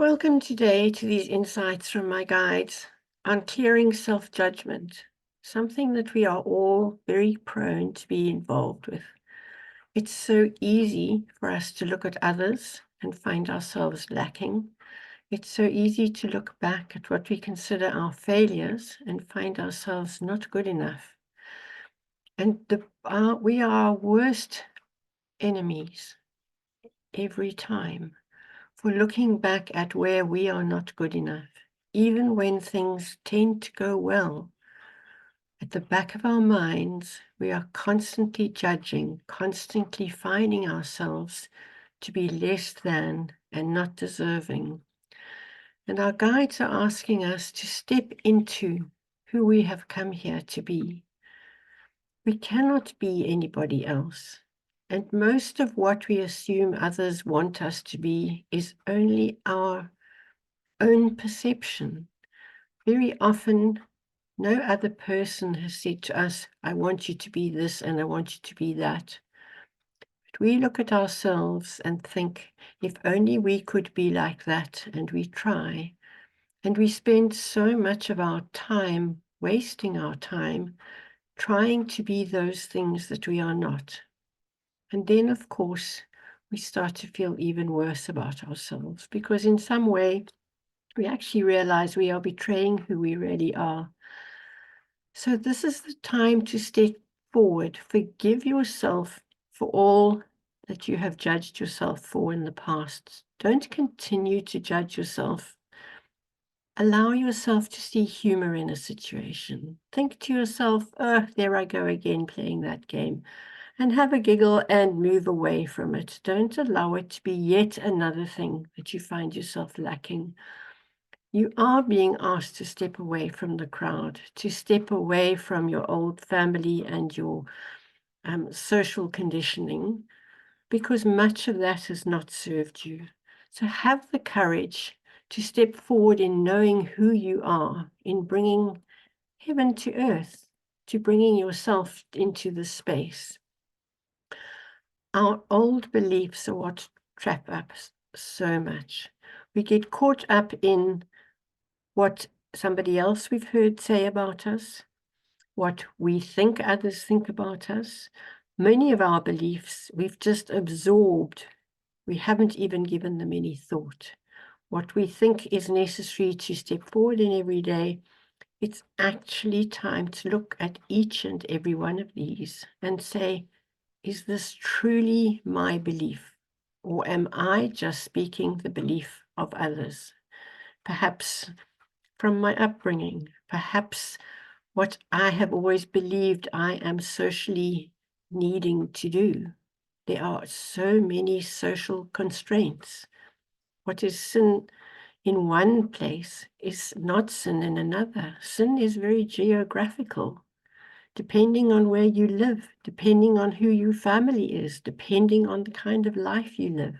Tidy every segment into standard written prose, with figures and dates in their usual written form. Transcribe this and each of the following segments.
Welcome today to these insights from my guides on clearing self-judgment, something that we are all very prone to be involved with. It's so easy for us to look at others and find ourselves lacking. It's so easy to look back at what we consider our failures and find ourselves not good enough. And we are our worst enemies every time for looking back at where we are not good enough, even when things tend to go well. At the back of our minds, we are constantly judging, constantly finding ourselves to be less than and not deserving. And our guides are asking us to step into who we have come here to be. We cannot be anybody else. And most of what we assume others want us to be is only our own perception. Very often, no other person has said to us, I want you to be this and I want you to be that. But we look at ourselves and think, if only we could be like that, and we try. And we spend so much of our time, wasting our time, trying to be those things that we are not. And then, of course, we start to feel even worse about ourselves because in some way, we actually realize we are betraying who we really are. So this is the time to step forward. Forgive yourself for all that you have judged yourself for in the past. Don't continue to judge yourself. Allow yourself to see humor in a situation. Think to yourself, oh, there I go again playing that game. And have a giggle and move away from it. Don't allow it to be yet another thing that you find yourself lacking. You are being asked to step away from the crowd, to step away from your old family and your social conditioning, because much of that has not served you. So have the courage to step forward in knowing who you are, in bringing heaven to earth, to bringing yourself into the space. Our old beliefs are what trap us so much. We get caught up in what somebody else we've heard say about us, what we think others think about us. Many of our beliefs we've just absorbed. We haven't even given them any thought. What we think is necessary to step forward in every day, it's actually time to look at each and every one of these and say, is this truly my belief? Or am I just speaking the belief of others? Perhaps from my upbringing, perhaps what I have always believed I am socially needing to do. There are so many social constraints. What is sin in one place is not sin in another. Sin is very geographical, depending on where you live, depending on who your family is, depending on the kind of life you live.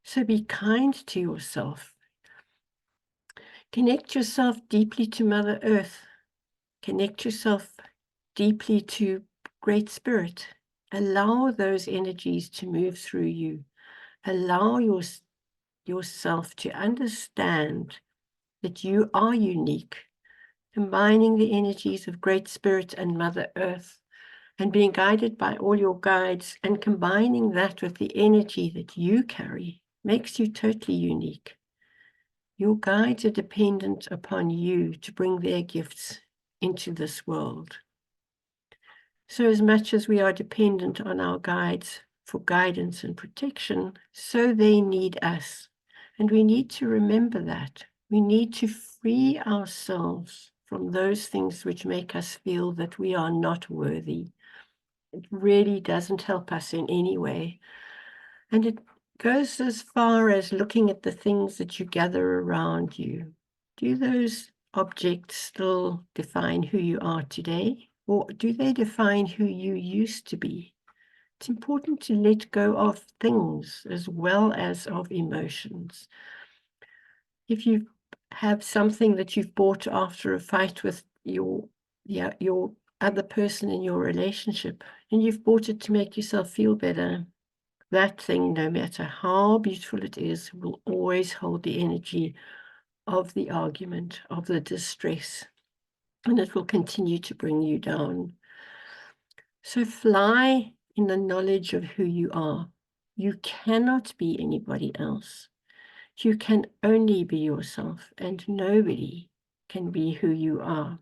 So be kind to yourself. Connect yourself deeply to Mother Earth. Connect yourself deeply to Great Spirit. Allow those energies to move through you. Allow yourself to understand that you are unique, combining the energies of Great Spirit and Mother Earth, and being guided by all your guides, and combining that with the energy that you carry makes you totally unique. Your guides are dependent upon you to bring their gifts into this world. So as much as we are dependent on our guides for guidance and protection, so they need us. And we need to remember that. We need to free ourselves from those things which make us feel that we are not worthy. It really doesn't help us in any way. And it goes as far as looking at the things that you gather around you. Do those objects still define who you are today? Or do they define who you used to be? It's important to let go of things as well as of emotions. If you have something that you've bought after a fight with your other person in your relationship, and you've bought it to make yourself feel better, that thing, no matter how beautiful it is, will always hold the energy of the argument, of the distress, and it will continue to bring you down. So fly in the knowledge of who you are. You cannot be anybody else. You can only be yourself, and nobody can be who you are.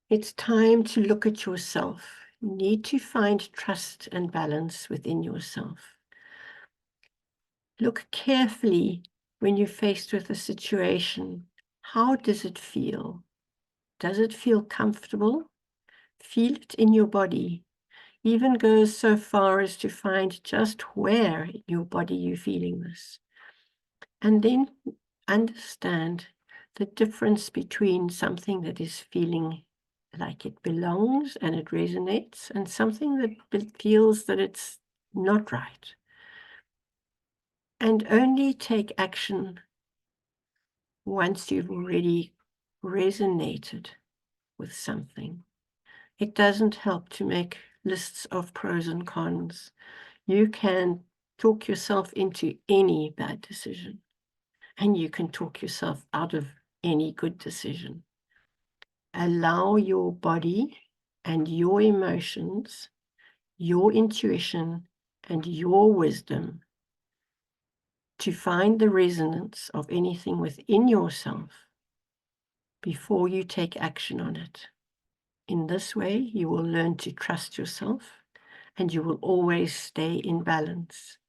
It's time to look at yourself. You need to find trust and balance within yourself. Look carefully when you're faced with a situation. How does it feel? Does it feel comfortable? Feel it in your body. Even goes so far as to find just where in your body you're feeling this. And then understand the difference between something that is feeling like it belongs and it resonates, and something that feels that it's not right. And only take action once you've already resonated with something. It doesn't help to make lists of pros and cons. You can talk yourself into any bad decision, and you can talk yourself out of any good decision. Allow your body and your emotions, your intuition, and your wisdom to find the resonance of anything within yourself before you take action on it. In this way, you will learn to trust yourself, and you will always stay in balance.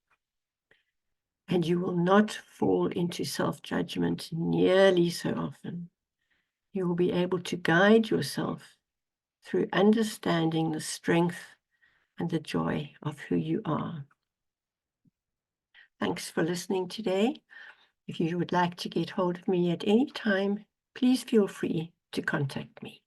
And you will not fall into self-judgment nearly so often. You will be able to guide yourself through understanding the strength and the joy of who you are. Thanks for listening today. If you would like to get hold of me at any time, please feel free to contact me.